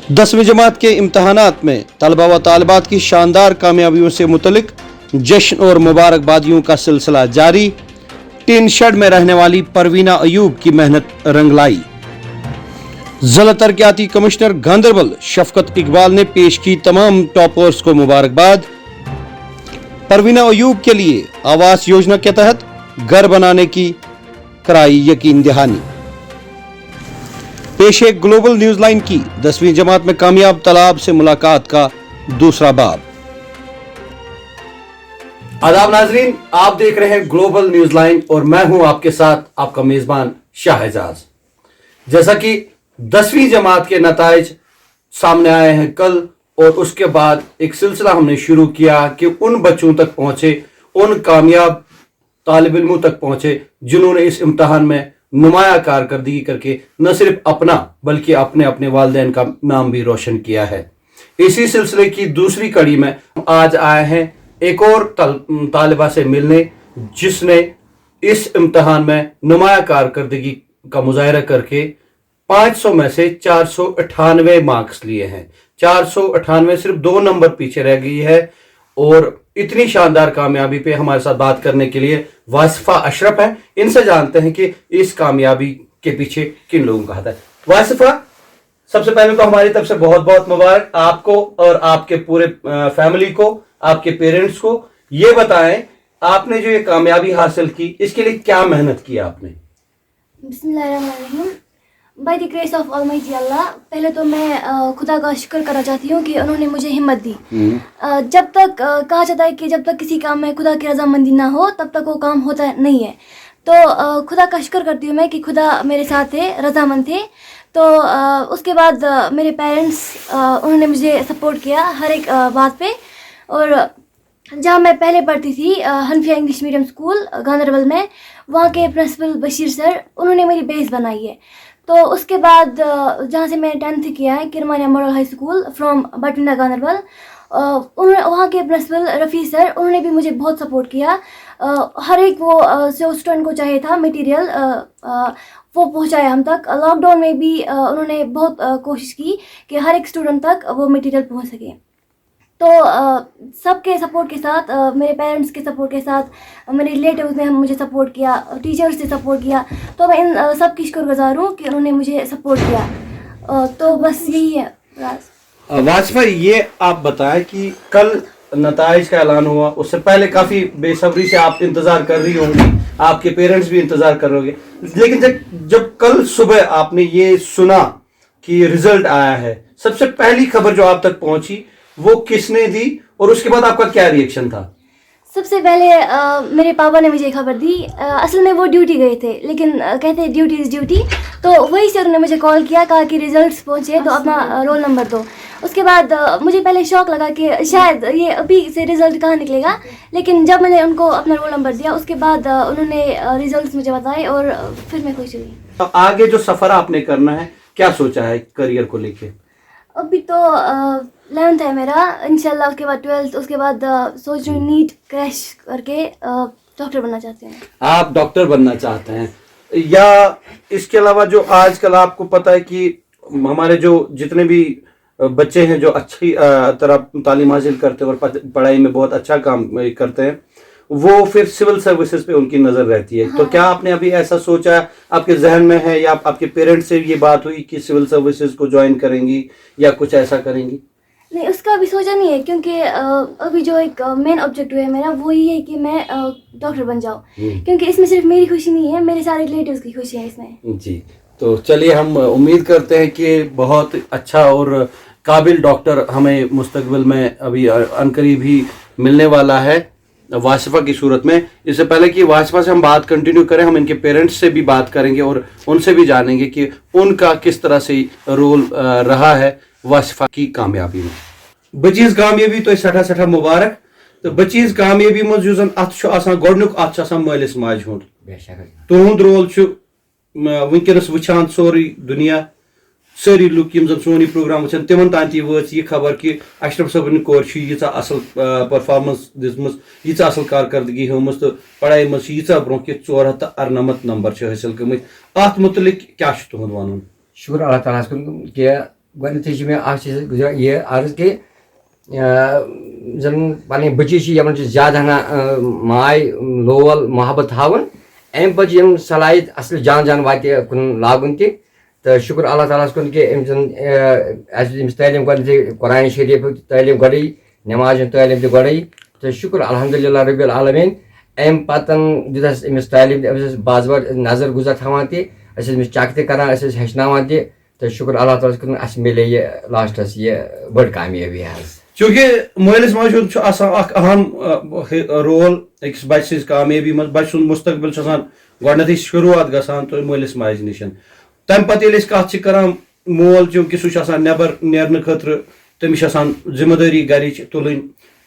10वीं जमात के इम्तहानात में तलबा व तालिबात की शानदार कामयाबियों से मुतलिक जश्न और मुबारकबादियों का सिलसिला जारी। टिन शेड में रहने वाली परवीना अयूब की मेहनत रंग लाई। जिला तरक्याती कमिश्नर गांधरबल शफकत इकबाल ने पेश की तमाम टॉपर्स को मुबारकबाद। परवीना अयूब के लिए आवास योजना के तहत घर बनाने की कराई यकीन दहानी। पेश है ग्लोबल न्यूज लाइन की 10वीं जमात में कामयाब तलाब से मुलाकात का दूसरा बाब। आदाब नाजरीन, आप देख रहे हैं ग्लोबल न्यूज लाइन और मैं हूं आपके साथ आपका मेजबान शाहजाज। जैसा कि 10वीं जमात के नताइज सामने आए हैं कल, और उसके बाद एक सिलसिला हमने शुरू किया कि उन बच्चों तक पहुंचे, उन कामयाब तालिब इल्मों तक पहुंचे जिन्होंने इस इम्तहान में नुमाया कारकर्दगी करके न सिर्फ अपना बल्कि अपने अपने वालिदैन का नाम भी रोशन किया है। इसी सिलसिले की दूसरी कड़ी में आज आए हैं एक और तालिबा से मिलने जिसने इस इम्तहान में नुमाया कारकर्दगी का मुजाहरा करके 500 में से 498 मार्क्स लिए हैं। 498 सिर्फ 2 नंबर पीछे रह गई है। और इतनी शानदार कामयाबी पे हमारे साथ बात करने के लिए वासिफा अशरफ है। इनसे जानते हैं कि इस कामयाबी के पीछे किन लोगों का हाथ है। वासिफा, सबसे पहले तो हमारी तरफ से बहुत बहुत मुबारक आपको और आपके पूरे फैमिली को, आपके पेरेंट्स को। ये बताएं, आपने जो ये कामयाबी हासिल की इसके लिए क्या मेहनत की आपने? बिस्मिल्लाहिर्रहमानिर्रहीम। By the grace of Almighty Allah, पहले तो मैं खुदा का शुक्र करना चाहती हूँ कि उन्होंने मुझे हिम्मत दी। जब तक कहा जाता है कि जब तक किसी काम में खुदा की रजामंदी ना हो तब तक वो काम होता नहीं है। तो खुदा का शुक्र करती हूँ मैं कि खुदा मेरे साथ थे, रजामंद थे। तो उसके बाद मेरे पेरेंट्स उन्होंने मुझे सपोर्ट किया हर एक बात पे। और जहाँ मैं पहले पढ़ती थी Hanafia English medium school Ganderbal में, वहाँ के प्रिंसिपल बशीर सर उन्होंने मेरी बेस बनाई है। तो उसके बाद जहाँ से मैंने 10th किया है Kirmania model high school from Batwinda Ganderbal, उन्होंने वहाँ के प्रिंसिपल रफ़ी सर उन्होंने भी मुझे बहुत सपोर्ट किया। हर एक वो जो स्टूडेंट को चाहिए था मटेरियल वो पहुँचाया हम तक। लॉकडाउन में भी उन्होंने बहुत कोशिश की कि हर एक स्टूडेंट तक वो मटेरियल पहुँच सके। तो सबके सपोर्ट के साथ, मेरे पेरेंट्स के सपोर्ट के साथ, मेरे रिलेटिव्स ने मुझे सपोर्ट किया, टीचर्स ने सपोर्ट किया। तो मैं इन सब की शुक्रगुजार हूँ कि उन्होंने मुझे सपोर्ट किया। तो बस यही है राज। वासिफा, ये आप बताएं कि कल नताइज का ऐलान हुआ, उससे पहले काफ़ी बेसब्री से आप इंतज़ार कर रही होंगी, आपके पेरेंट्स भी इंतज़ार कर रहे होंगे, लेकिन जब कल सुबह आपने ये सुना कि रिजल्ट आया है, सबसे पहली खबर जो आप तक पहुँची वो किसने दी और उसके बाद आपका क्या रिएक्शन था? सबसे पहले मेरे पापा ने मुझे खबर दी। असल में वो ड्यूटी गए थे, लेकिन कहते ड्यूटी इज़ ड्यूटी। तो वहीं से उन्होंने मुझे कॉल किया, कहा कि रिजल्ट्स पहुँचे तो अपना रोल नंबर दो। उसके बाद मुझे पहले शौक लगा कि शायद ये अभी से रिज़ल्ट कहाँ निकलेगा, लेकिन जब मैंने उनको अपना रोल नंबर दिया उसके बाद उन्होंने रिजल्ट्स मुझे बताए और फिर मैं खुश हुई। तो आगे जो सफ़र आपने करना है, क्या सोचा है करियर को लेके? अभी तो 11th है मेरा, इंशाल्लाह। उसके बाद 12th, उसके बाद सोच रही हूँ नीट क्रैश करके डॉक्टर बनना चाहते हैं। आप डॉक्टर बनना चाहते हैं, या इसके अलावा जो आजकल आपको पता है कि हमारे जो जितने भी बच्चे हैं जो अच्छी तरह तालीम हासिल करते हैं और पढ़ाई में बहुत अच्छा काम करते हैं, वो फिर सिविल सर्विसेज पे उनकी नज़र रहती है। हाँ। तो क्या आपने अभी ऐसा सोचा, आपके जहन में है या आपके पेरेंट्स से ये बात हुई कि सिविल सर्विसेज को ज्वाइन करेंगी या कुछ ऐसा करेंगी? नहीं, उसका अभी सोचा नहीं है, क्योंकि अभी जो एक मेन ऑब्जेक्टिव है मेरा वो ये है कि मैं डॉक्टर बन जाऊँ। क्योंकि इसमें सिर्फ मेरी खुशी नहीं है, मेरे सारे रिलेटिव्स की खुशी है इसमें। जी, तो चलिए हम उम्मीद करते हैं कि बहुत अच्छा और काबिल डॉक्टर हमें मुस्तकबिल में अभी अनकरीब ही मिलने वाला है वासिफा की सूरत में। इससे पहले कि वासिफा से हम बात कंटिन्यू करें, हम इनके पेरेंट्स से भी बात करेंगे और उनसे भी जानेंगे कि उनका किस तरह से रोल रहा है वासिफा की कामयाबी में। बचीज कामयाबी तो सठा मुबारक। तो बचीज कामयाबी मज युस अत गोडनुक अत मालिस माज हुंद तुहुंद रोल वुनकस वुछान सोरी दुनिया, सारी लुक यम जन सोनी प्रोग्राम वुछान तिमन तान ती वच ये खबर कि अशरफ सबन कोर यीचा असल परफॉर्मेंस दिसमस, यीचा असल कारकर्दगी हमस, तो पढ़ाई मज यीचा ब्रोह कि 498 नंबर हासिल गमत। अत मुतलिक क्या तुहद वनुन? शुक्र अल्लाह ताला कि گۄڈنٮ۪تھٕے چھِ مےٚ اَکھ چیٖز یہِ عرض کہِ زَن پَنٕنۍ بٔچی چھِ یِمَن چھِ زیادٕ ہنا ماے لول محبت تھاوُن اَمہِ پَتہٕ چھِ یِم صلٲحیت اَصٕل جان جان واتہِ کُن لاگُن تہِ تہٕ شُکُر اللہ تعالیٰ ہَس کُن کہِ أمۍ زَن اَسہِ أمِس تعلیٖم گۄڈنٮ۪تھٕے قرآنِ شریٖفٕچ تعلیٖم گۄڈَے نٮ۪ماز ہِنٛز تعلیٖم تہِ گۄڈَے تہٕ شُکُر الحمدُاللہ ربِ العالمیٖن اَمہِ پَتہٕ دیُت اَسہِ أمِس تعلیٖم تہِ أمِس ٲسۍ باضٲبطہٕ نظر گُزر تھاوان تہِ أسۍ ٲسۍ أمِس چَک تہِ کَران أسۍ ٲسۍ ہیٚچھناوان تہِ تہٕ شُکُر اللہ تعالیٰ ہَس کُن اَسہِ مِلے یہِ لاسٹَس یہِ بٔڑ کامیٲبی حظ. چونکہ مٲلِس ماجہِ ہُنٛد چھُ آسان اکھ اہم رول أکِس بَچہِ سٕنٛز کامیٲبی منٛز. بَچہِ سُنٛد مُستقبِل چھُ آسان گۄڈنٮ۪تھٕے شروٗعات گژھان تہٕ مٲلِس ماجہِ نِش. تَمہِ پَتہٕ ییٚلہِ أسۍ کَتھ چھِ کران مول چوٗنکہِ سُہ چھُ آسان نٮ۪بر نیرنہٕ خٲطرٕ تٔمِس چھِ آسان ذِمہٕ دٲری گرِچ تُلٕنۍ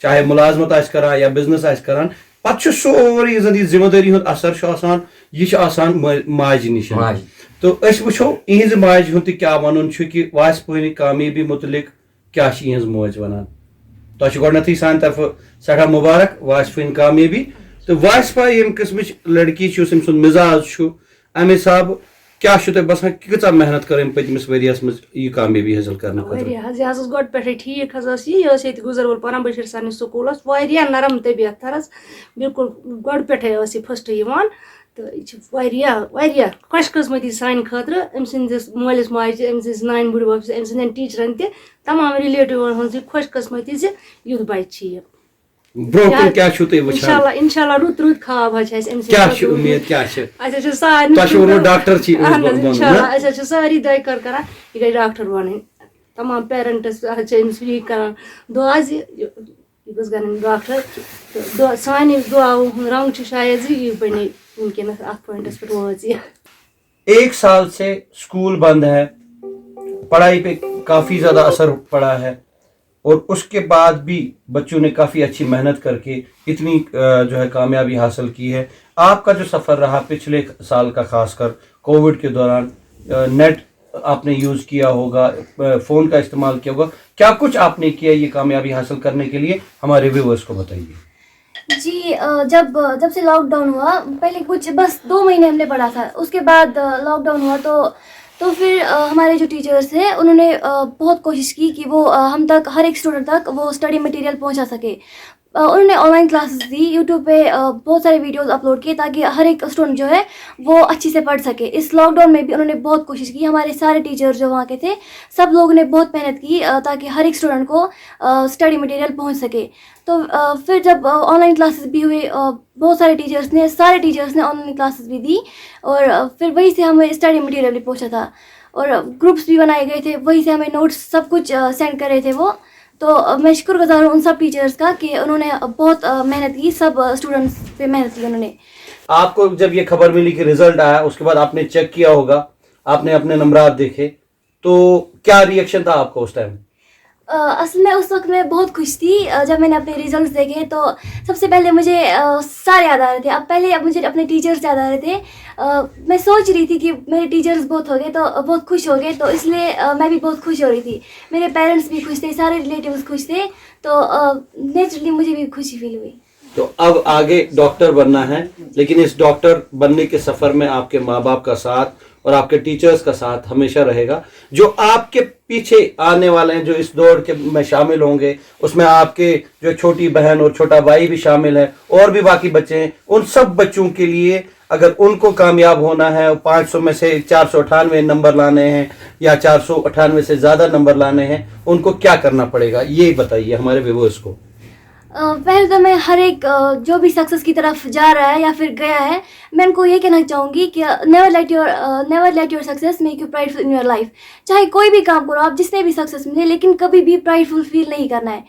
چاہے مُلازمت آسہِ کران یا بِزنس آسہِ کران پَتہٕ چھُ سورُے یُس زَن یہِ ذِمہٕ دٲری ہُنٛد اَثر چھُ آسان یہِ چھُ آسان ماجہِ نِش. تہٕ أسۍ وٕچھو یِہنٛزِ ماجہِ ہُنٛد تہِ کیاہ وَنُن چھُ کہِ واسپٲنہِ کامیٲبی مُتعلِق کیاہ چھِ یِہنٛز موج وَنان. تۄہہِ چھُ گۄڈنٮ۪تھٕے سانہِ طرفہٕ سٮ۪ٹھاہ مُبارک واسپٲنۍ کامیٲبی تہٕ واسپا ییٚمہِ قٕسمٕچ لڑکی چھِ یُس أمۍ سُنٛد مِزاج چھُ اَمہِ حِسابہٕ کیاہ چھُ تۄہہِ باسان کۭژاہ محنت کٔر أمۍ پٔتمِس ؤرۍیَس منٛز یہِ کامیٲبی حٲصِل کرنہٕ خٲطرٕ؟ واریاہ حظ یہِ حظ ٲس گۄڈٕ پٮ۪ٹھٕے ٹھیٖک حظ ٲس یہِ ٲس ییٚتہِ گُزروُل پَران بٔشیٖر سَرنِس سکوٗلَس واریاہ نرم طبیعت حظ بِلکُل گۄڈٕ پٮ۪ٹھٕے ٲس یہِ فٔسٹ یِوان تہٕ یہِ چھِ واریاہ واریاہ خۄش قٕسمٔتی سانہِ خٲطرٕ أمۍ سٕنٛدِس مٲلِس ماجہِ أمۍ سٕنٛدِس نانہِ بٕڈبَب أمۍ سٕنٛدٮ۪ن ٹیٖچرَن تہِ تمام رِلیٹِوَن ہٕنٛز یہِ خۄش قٕسمٔتی زِ یُتھ بَچہِ چھِ یہِ. برونٛہہ کُن کیاہ چھُو تُہۍ وٕچھان؟ اِنشاء اللہ رُت رُت خواب حظ چھِ اَسہِ أمۍ کیاہ چھِ اُمید کیاہ چھِ؟ اَسہِ حظ چھِ سارنٕے تۄہہِ چھُو ووٚنمُت ڈاکٹر چھِ اہن حظ اِنشاء اللہ أسۍ حظ چھِ سٲری دۄیہِ خٲر کران یہِ گژھِ ڈاکٹر بَنٕنۍ. تمام پیرنٹٕس حظ چھِ أمِس یی کران دُعا زِ یہِ گٔژھ گژھٕنۍ ڈاکٹر تہٕ سانہِ دُعاوُ ہُنٛد رنٛگ چھُ شاید زِ یہِ بَنے وٕنکیٚنس اَتھ پویِنٹَس پٮ۪ٹھ وٲژ یہِ. 1 سال سے اسکول بند ہے, پڑھائی پہ کافی زیادہ اثر پڑا ہے اور اس کے بعد بھی بچوں نے کافی اچھی محنت کر کے اتنی جو ہے کامیابی حاصل کی ہے. آپ کا جو سفر رہا پچھلے سال کا خاص کر کووڈ کے دوران, نیٹ آپ نے یوز کیا ہوگا, فون کا استعمال کیا ہوگا, کیا کچھ آپ نے کیا یہ کامیابی حاصل کرنے کے لیے, ہمارے ویورز کو بتائیے. جی جب سے لاک ڈاؤن ہوا پہلے کچھ بس 2 مہینے ہم نے پڑھا تھا, اس کے بعد لاک ڈاؤن ہوا تو پھر ہمارے جو ٹیچرس ہیں انہوں نے بہت کوشش کی کہ وہ ہم تک ہر ایک اسٹوڈنٹ تک وہ اسٹڈی مٹیریل پہنچا سکے. انہوں نے on line classes the, YouTube پہ بہت سارے ویڈیوز اپلوڈ کیے تاکہ ہر ایک اسٹوڈنٹ جو ہے وہ اچھی سے پڑھ سکے. اس لاک ڈاؤن میں بھی انہوں نے بہت کوشش کی, ہمارے سارے ٹیچر جو وہاں کے تھے سب لوگوں نے بہت محنت کی تاکہ ہر ایک اسٹوڈنٹ کو اسٹڈی مٹیریل پہنچ سکے. تو پھر جب آن لائن کلاسز بھی ہوئے, بہت سارے ٹیچرس نے آن لائن کلاسز بھی دی اور پھر وہیں سے ہمیں اسٹڈی مٹیریل بھی پہنچا تھا اور گروپس بھی بنائے گئے تھے, وہیں سے ہمیں نوٹس سب کچھ سینڈ کر رہے تھے وہ. تو میں شکر گزار ہوں ان سب ٹیچرس کا کہ انہوں نے بہت محنت کی, سب اسٹوڈنٹس پہ محنت کی انہوں نے. آپ کو جب یہ خبر ملی کہ رزلٹ آیا اس کے بعد آپ نے چیک کیا ہوگا, آپ نے اپنے نمبرات دیکھے, تو کیا ریئیکشن تھا آپ کو اس ٹائم؟ اصل میں اس وقت میں بہت خوش تھی جب میں نے اپنے ریزلٹس دیکھے. تو سب سے پہلے مجھے سارے یاد آ رہے تھے, اب مجھے اپنے ٹیچرس یاد آ رہے تھے. میں سوچ رہی تھی کہ میرے ٹیچرس بہت ہو گئے تو بہت خوش ہو گئے, تو اس لیے میں بھی بہت خوش ہو رہی تھی. میرے پیرنٹس بھی خوش تھے, سارے ریلیٹیوز خوش تھے, تو نیچرلی مجھے بھی خوشی فیل ہوئی. تو اب آگے ڈاکٹر بننا ہے, لیکن اس ڈاکٹر بننے کے سفر میں آپ کے ماں باپ کا ساتھ اور آپ کے ٹیچرز کا ساتھ ہمیشہ رہے گا. جو آپ کے پیچھے آنے والے ہیں, جو اس دوڑ کے میں شامل ہوں گے, اس میں آپ کے جو چھوٹی بہن اور چھوٹا بھائی بھی شامل ہے, اور بھی باقی بچے ہیں. ان سب بچوں کے لیے اگر ان کو کامیاب ہونا ہے, 500 میں سے 498 نمبر لانے ہیں یا 498 سے زیادہ نمبر لانے ہیں, ان کو کیا کرنا پڑے گا یہ بتائیے ہمارے ویورز کو. پہلے تو میں ہر ایک جو بھی سکسیس کی طرف جا رہا ہے یا پھر گیا ہے, میں ان کو یہ کہنا چاہوں گی کہ never let your success make you prideful in your life. چاہے کوئی بھی کام کرو آپ, جس نے بھی سکسیس ملے, لیکن کبھی بھی پرائڈ فل فیل نہیں کرنا ہے.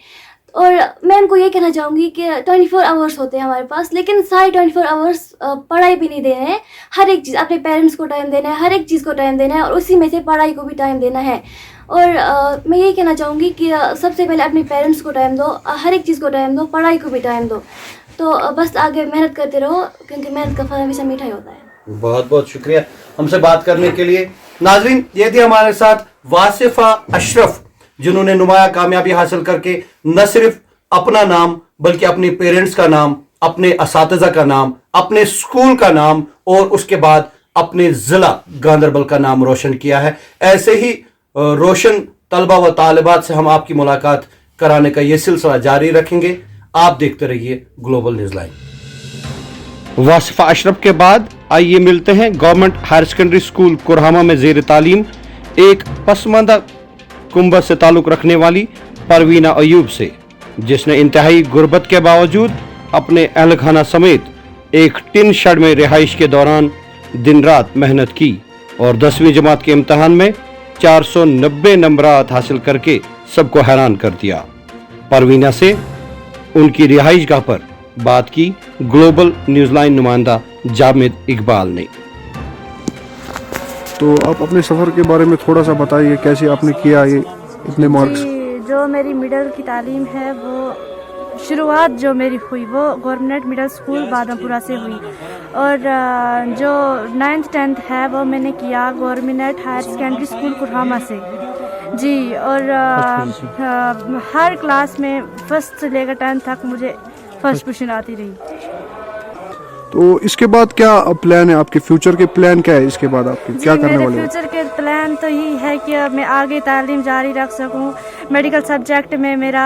اور میں ان کو یہ کہنا چاہوں گی کہ 24 آورس ہوتے ہیں ہمارے پاس, لیکن سارے 24 آورس پڑھائی بھی نہیں دینے ہیں. ہر ایک چیز, اپنے پیرنٹس کو ٹائم دینا ہے, ہر ایک چیز کو ٹائم دینا ہے, اور اسی میں سے پڑھائی کو بھی ٹائم دینا ہے. اور میں یہ کہنا چاہوں گی کہ سب سے پہلے اپنے پیرنٹس کو ٹائم دو, ہر ایک چیز کو ٹائم دو, پڑھائی کو بھی ٹائم دو. تو بس آگے محنت کرتے رہو, کیونکہ محنت کا پھل ہمیشہ میٹھا ہی ہوتا ہے. بہت بہت شکریہ ہم سے بات کرنے کے لیے. ناظرین, یہ تھی ہمارے ساتھ واصفہ اشرف, جنہوں نے نمایاں کامیابی حاصل کر کے نہ صرف اپنا نام بلکہ اپنے پیرنٹس کا نام, اپنے اساتذہ کا نام, اپنے اسکول کا نام اور اس کے بعد اپنے ضلع گاندربل کا نام روشن کیا ہے. ایسے ہی روشن तलबा व तालिबात से हम आपकी मुलाकात कराने का ये सिलसिला जारी रखेंगे। आप देखते रहिए ग्लोबल न्यूज़ लाइन। वासिफा अशरफ के बाद आइए मिलते हैं गवर्नमेंट हायर सेकेंडरी स्कूल कुरहामा में ज़ेर तालीम एक पसमानदा कुंबा से ताल्लुक़ रखने वाली परवीना अयूब से, जिसने इंतहाई गुर्बत के बावजूद अपने अहल खाना समेत एक टिन शेड में रिहाइश के दौरान दिन रात मेहनत की और 10वीं जमात के इम्तहान में 490 नंबरात हासिल करके सबको हैरान कर दिया। परवीना से उनकी रिहाइश गाह पर बात की ग्लोबल न्यूज़ लाइन नुमाइंदा जामिद इकबाल ने। तो आप अपने सफ़र के बारे में थोड़ा सा बताइए, कैसे आपने किया ये इतने मार्क्स? जो मेरी मिडिल की तालीम है वो शुरुआत जो मेरी हुई वो गवर्नमेंट मिडिल स्कूल बादमपुरा से हुई और जो 9th 10th है वो मैंने किया गवर्नमेंट हायर सेकेंडरी स्कूल कुरहामा से जी। और हर क्लास में फर्स्ट से लेकर 10th तक मुझे फर्स्ट पोजीशन आती रही। तो इसके बाद क्या प्लान है आपके? फ्यूचर के प्लान क्या है इसके बाद आपके? क्या करने वाले मेरे हैं? फ्यूचर के प्लान तो यही है कि मैं आगे तालीम जारी रख सकूं। मेडिकल सब्जेक्ट में मेरा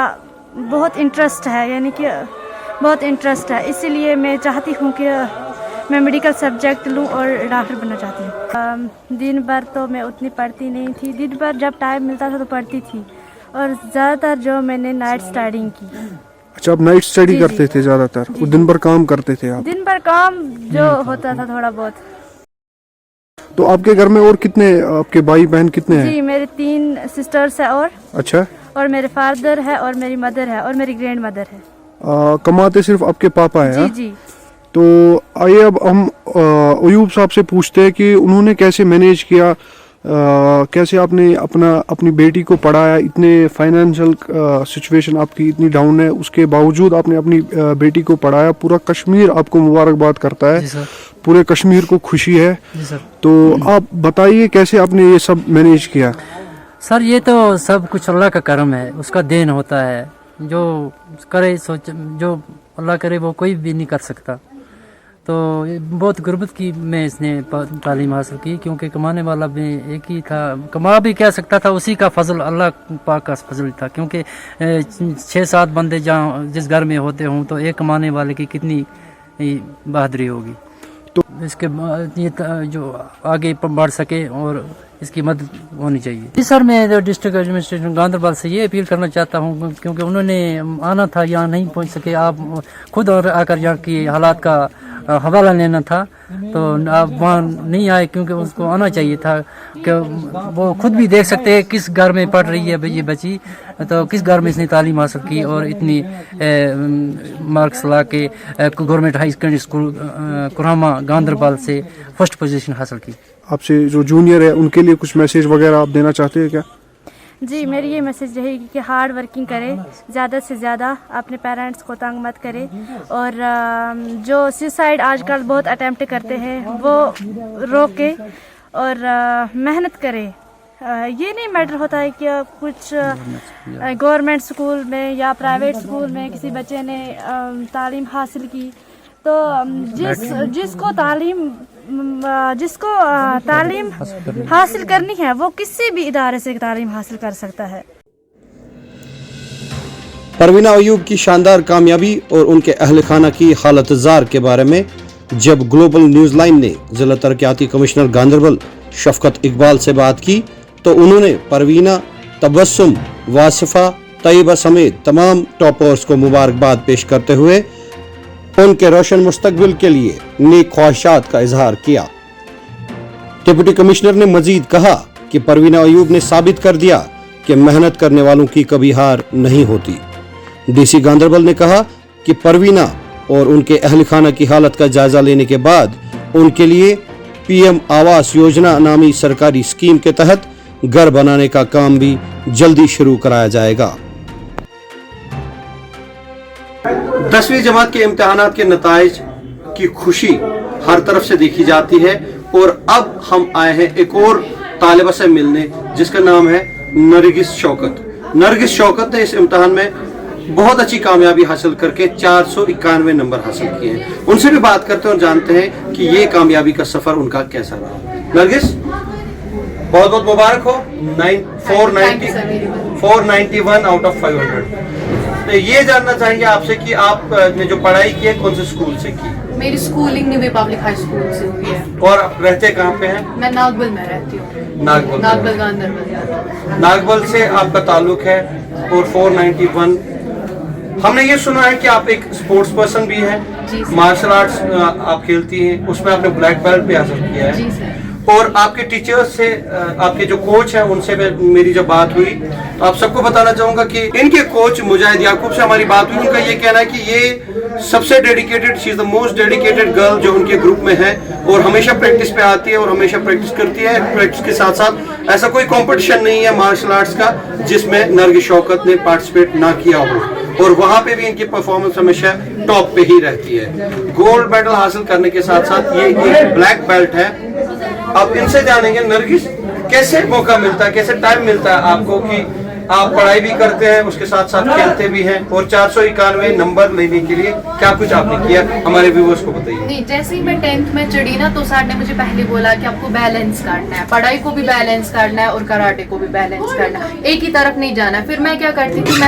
बहुत इंटरेस्ट है, यानी कि बहुत इंटरेस्ट है, इसीलिए मैं चाहती हूँ कि मैं मेडिकल सब्जेक्ट लूँ और डॉक्टर बनना चाहती हूँ। दिन भर तो मैं उतनी पढ़ती नहीं थी, दिन भर जब टाइम मिलता था तो पढ़ती थी और ज़्यादातर जो मैंने नाइट स्टडिंग की। अच्छा, आप नाइट स्टडी करते थे ज़्यादातर और दिन भर काम करते थे आप? दिन भर काम जो होता था थोड़ा बहुत। तो आपके घर में और कितने आपके भाई बहन कितने हैं? जी मेरे 3 सिस्टर्स है अच्छा, और मेरे फादर है और मेरी मदर है और मेरी ग्रैंड मदर है। कमाते सिर्फ आपके पापा है? जी जी। तो आइए अब हम अयूब साहब से पूछते हैं कि उन्होंने कैसे मैनेज किया, कैसे आपने अपनी बेटी को पढ़ाया। इतने फाइनेंशियल सिचुएशन आपकी इतनी डाउन है, उसके बावजूद आपने अपनी बेटी को पढ़ाया। पूरा कश्मीर आपको मुबारकबाद करता है, पूरे कश्मीर को खुशी है। तो आप बताइए कैसे आपने ये सब मैनेज किया? सर ये तो सब कुछ अल्लाह का करम है, उसका देन होता है। जो करे सोच, जो अल्लाह करे वो कोई भी नहीं कर सकता। तो बहुत गुर्बत की में इसने तालीम हासिल की, क्योंकि कमाने वाला भी एक ही था, कमा भी कह सकता था, उसी का फजल अल्लाह पाक का फजल था। क्योंकि 6-7 बंदे जहाँ जिस घर में होते हों तो एक कमाने वाले की कितनी बहादुरी होगी। तो इसके ये जो आगे बढ़ सके और इसकी मदद होनी चाहिए। जी सर, मैं जो डिस्ट्रिक्ट एडमिनिस्ट्रेशन गांधरबल से ये अपील करना चाहता हूँ, क्योंकि उन्होंने आना था, यहाँ नहीं पहुँच सके, आप खुद और आकर यहाँ की हालात का हवाला लेना था, तो आप वहाँ नहीं आए, क्योंकि उसको आना चाहिए था कि वो खुद भी देख सकते हैं किस घर में पढ़ रही है ये बच्ची, तो किस घर में इसने तालीम हासिल की और इतनी मार्क्स ला के government high secondary school Kurhama Ganderbal से फर्स्ट पोजीशन हासिल की। आपसे जो जूनियर है उनके लिए कुछ मैसेज वगैरह आप देना चाहते हैं क्या? जी मेरी ये मैसेज रहेगी कि हार्ड वर्किंग करें, ज़्यादा से ज़्यादा अपने पेरेंट्स को तंग मत करें, और जो सुसाइड आजकल बहुत अटेम्प्ट करते हैं वो रोके और मेहनत करें। ये नहीं मैटर होता है कि कुछ गवर्नमेंट स्कूल में या प्राइवेट स्कूल में किसी बच्चे ने तालीम हासिल की, तो जिसको तालीम हासिल करनी है वो किसी भी इदारे से तालीम हासिल कर सकता है। परवीना अयूब की शानदार कामयाबी और उनके अहल खाना की हालत जार के बारे में जब ग्लोबल न्यूज़ लाइन ने जिला तरक्याती कमिश्नर गांधरबल शफकत इकबाल से बात की, तो उन्होंने परवीना, तबस्सुम, वासिफा, तैयबा समेत तमाम टॉपर्स को मुबारकबाद पेश करते हुए उनके रोशन मुस्तकबिल के लिए नेक ख्वाहिशात का इजहार किया। डिप्टी कमिश्नर ने मजीद कहा कि परवीना अयूब ने साबित कर दिया कि मेहनत करने वालों की कभी हार नहीं होती। डीसी गांधरबल ने कहा कि परवीना और उनके अहल खाना की हालत का जायजा लेने के बाद उनके लिए पीएम आवास योजना नामी सरकारी स्कीम के तहत घर बनाने का काम भी जल्दी शुरू कराया जाएगा। 10वीं जमात के इम्तिहानात के नताइज की खुशी हर तरफ से देखी जाती है, और अब हम आए हैं एक और तालिबा से मिलने जिसका नाम है नरगिस शौकत। नरगिस शौकत ने इस इम्तिहान में बहुत अच्छी कामयाबी हासिल करके 491 नंबर हासिल किए हैं। उनसे भी बात करते हैं और जानते हैं कि ये कामयाबी का सफर उनका कैसा रहा। नरगिस, बहुत बहुत मुबारक हो। 491 आउट ऑफ 500। तो ये जानना चाहेंगे आपसे कि आप ने जो पढ़ाई की है कौन से स्कूल से की? मेरी schooling new public high school से हुई है। और आप रहते कहाँ पे हैं? मैं नागबल में रहती हूँ। नागबल गांधरबल। नागबल से आपका ताल्लुक है। और 491, हमने ये सुना है कि आप एक स्पोर्ट्स पर्सन भी हैं, मार्शल आर्ट्स आप खेलती हैं, उसमें आपने ब्लैक बेल्ट भी हासिल किया है। जी सर। और आपके टीचर्स से, आपके जो कोच हैं उनसे मेरी जब बात हुई तो आप सबको बताना चाहूंगा कि इनके कोच मुजाहिद याकूब से हमारी बात हुई। उनका ये कहना है कि ये सबसे dedicated, she is the most dedicated girl जो उनके ग्रुप में है और हमेशा प्रैक्टिस पे आती है और हमेशा प्रैक्टिस करती है। प्रैक्टिस के साथ साथ ऐसा कोई कंपटीशन नहीं है मार्शल आर्ट्स का जिसमें नरगिस शौकत ने पार्टिसिपेट ना किया हो, और वहां पे भी इनकी परफॉर्मेंस हमेशा टॉप पे ही रहती है। गोल्ड मेडल हासिल करने के साथ साथ ये एक ब्लैक बेल्ट है। अब इनसे जानेंगे नरगिस, कैसे मौका मिलता है, कैसे टाइम मिलता है आपको कि आप पढ़ाई भी करते हैं उसके साथ साथ खेलते भी हैं, और 491 नंबर लेने के लिए क्या कुछ आपने किया, हमारे व्यूअर्स को बताइए। नहीं, जैसे ही मैं 10th में चढ़ी ना तो सर ने मुझे पहले बोला कि आपको बैलेंस करना है, पढ़ाई को भी बैलेंस करना है और कराटे को भी बैलेंस करना है, एक ही तरफ नहीं जाना है। फिर मैं क्या करती थी,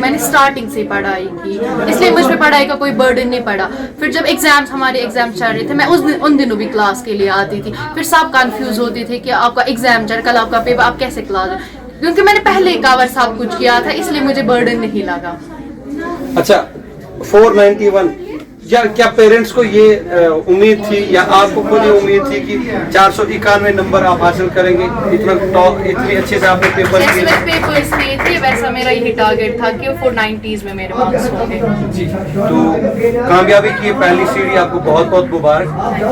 मैंने स्टार्टिंग से पढ़ाई की, इसलिए मुझ पर पढ़ाई का कोई बर्डन नहीं पड़ा। फिर जब हमारे एग्जाम चल रहे थे, मैं उन दिनों भी क्लास के लिए आती थी। फिर सब कंफ्यूज होते थे कि आपका एग्जाम चल, कल आपका पेपर, आप कैसे क्लास, क्योंकि मैंने पहले ही कवर सब कुछ किया था, इसलिए मुझे बर्डन नहीं लगा। अच्छा, 491, क्या पेरेंट्स को ये उम्मीद थी या आपको खुद ही उम्मीद थी कि 491 नंबर आप हासिल करेंगे? इतनी अच्छे से आपने पेपर जैसे दिए। मेरे पेपर्स नहीं थे वैसा मेरा यही टारगेट था कि 490s में मेरे मार्क्स होंगे। जी, तो कामयाबी की पहली सीढ़ी, आपको बहुत बहुत मुबारक।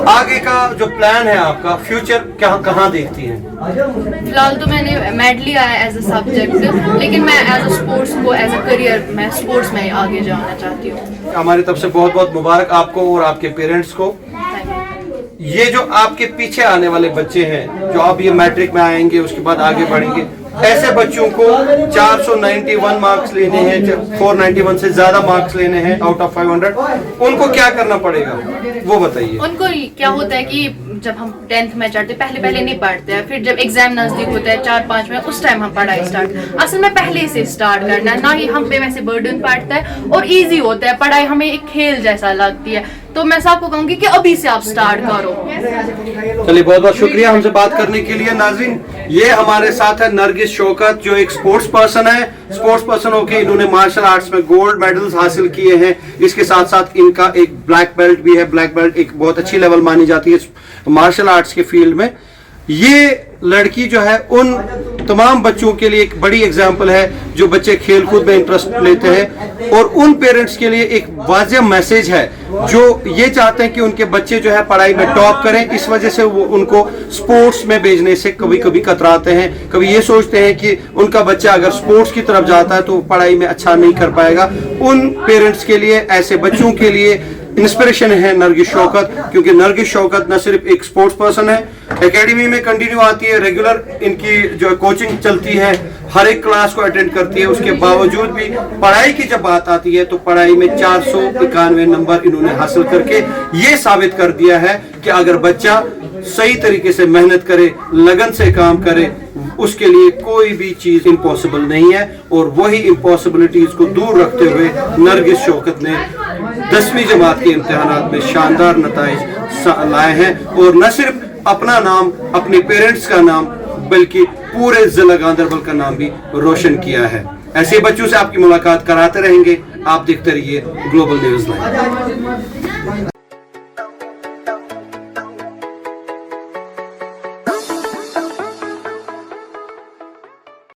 आगे का जो प्लान है आपका, फ्यूचर कहाँ देखती हैं? फिलहाल तो मैंने मेड लिया है एज अ सब्जेक्ट, लेकिन मैं एज अ स्पोर्ट्स को एज अ करियर मैं स्पोर्ट्स में आगे जाना चाहती हूँ। हमारी तरफ से बहुत बहुत मुबारक आपको और आपके पेरेंट्स को। ये जो आपके पीछे आने वाले बच्चे हैं, जो अब ये मैट्रिक में आएंगे उसके बाद आगे बढ़ेंगे, ऐसे बच्चों को 491 मार्क्स लेने हैं, 491 से ज्यादा मार्क्स लेने हैं आउट ऑफ 500, उनको क्या करना पड़ेगा वो बताइए। उनको क्या होता है कि जब हम 10th में चढ़ते पहले नहीं पढ़ते हैं, फिर जब एग्जाम नजदीक होता है 4-5 में, उस टाइम हम पढ़ाई स्टार्ट, असल में पहले से स्टार्ट करना है, ना ही हम पे वैसे बर्डन पड़ता है और इजी होता है। पढ़ाई हमें एक खेल जैसा लगती है, तो मैं सबको कहूंगी कि अभी से आप स्टार्ट करो। चलिए, बहुत बहुत शुक्रिया हमसे बात करने के लिए। नाज़रीन, ये हमारे साथ है नरगिस शौकत, जो एक स्पोर्ट्स पर्सन है। स्पोर्ट्स पर्सन होके इन्होंने मार्शल आर्ट्स में गोल्ड मेडल्स हासिल किए हैं। इसके साथ साथ इनका एक ब्लैक बेल्ट भी है। ब्लैक बेल्ट एक बहुत अच्छी लेवल मानी जाती है मार्शल आर्ट्स के फील्ड में। ये लड़की जो है उन तमाम बच्चों के लिए एक बड़ी एग्जाम्पल है जो बच्चे खेल कूद में इंटरेस्ट लेते हैं, और उन पेरेंट्स के लिए एक वाज़ेह मैसेज है जो ये चाहते हैं कि उनके बच्चे जो है पढ़ाई में टॉप करें। इस वजह से वो उनको स्पोर्ट्स में भेजने से कभी कभी कतराते हैं, कभी ये सोचते हैं कि उनका बच्चा अगर स्पोर्ट्स की तरफ जाता है तो पढ़ाई में अच्छा नहीं कर पाएगा। उन पेरेंट्स के लिए, ऐसे बच्चों के लिए इंस्पिरेशन है नरगिस शौकत, क्योंकि नरगिस शौकत न सिर्फ एक स्पोर्ट्स पर्सन है, एकेडमी में कंटिन्यू आती है, रेगुलर इनकी जो कोचिंग चलती है, हर एक क्लास को अटेंड करती है। उसके बावजूद भी पढ़ाई की जब बात आती है तो पढ़ाई में 491 नंबर इन्होंने हासिल करके ये साबित कर दिया है कि अगर बच्चा सही तरीके से मेहनत करे, लगन से काम करे, उसके लिए कोई भी चीज इम्पॉसिबल नहीं है। और वही इम्पॉसिबिलिटीज को दूर रखते हुए नरगिस शौकत ने 10वीं जमात के इम्तिहानात में शानदार नताइज लाए हैं, और न सिर्फ अपना नाम, अपने पेरेंट्स का नाम, बल्कि पूरे जिला गांधरबल का नाम भी रोशन किया है। ऐसे बच्चों से आपकी मुलाकात कराते रहेंगे। आप देखते रहिए ग्लोबल न्यूज़ लाइन।